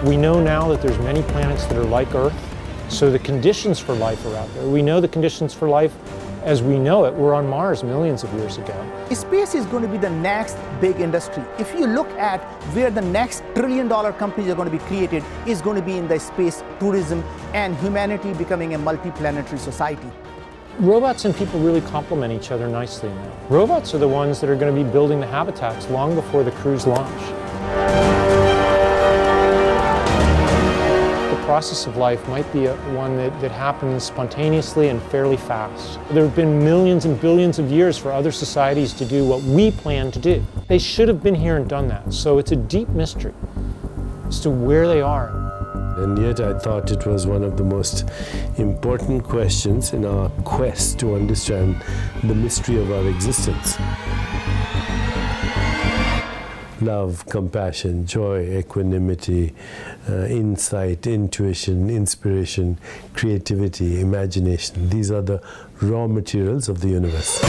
We know now that there's many planets that are like Earth, so the conditions for life are out there. We know the conditions for life as we know it were on Mars millions of years ago. Space is going to be the next big industry. If you look at where the next trillion-dollar companies are going to be created, is going to be in the space tourism and humanity becoming a multi-planetary society. Robots and people really complement each other nicely now. Robots are the ones that are going to be building the habitats long before the crews launch. The process of life might be one that happens spontaneously and fairly fast. There have been millions and billions of years for other societies to do what we plan to do. They should have been here and done that, so it's a deep mystery as to where they are. And yet I thought it was one of the most important questions in our quest to understand the mystery of our existence. Love, compassion, joy, equanimity, insight, intuition, inspiration, creativity, imagination. These are the raw materials of the universe.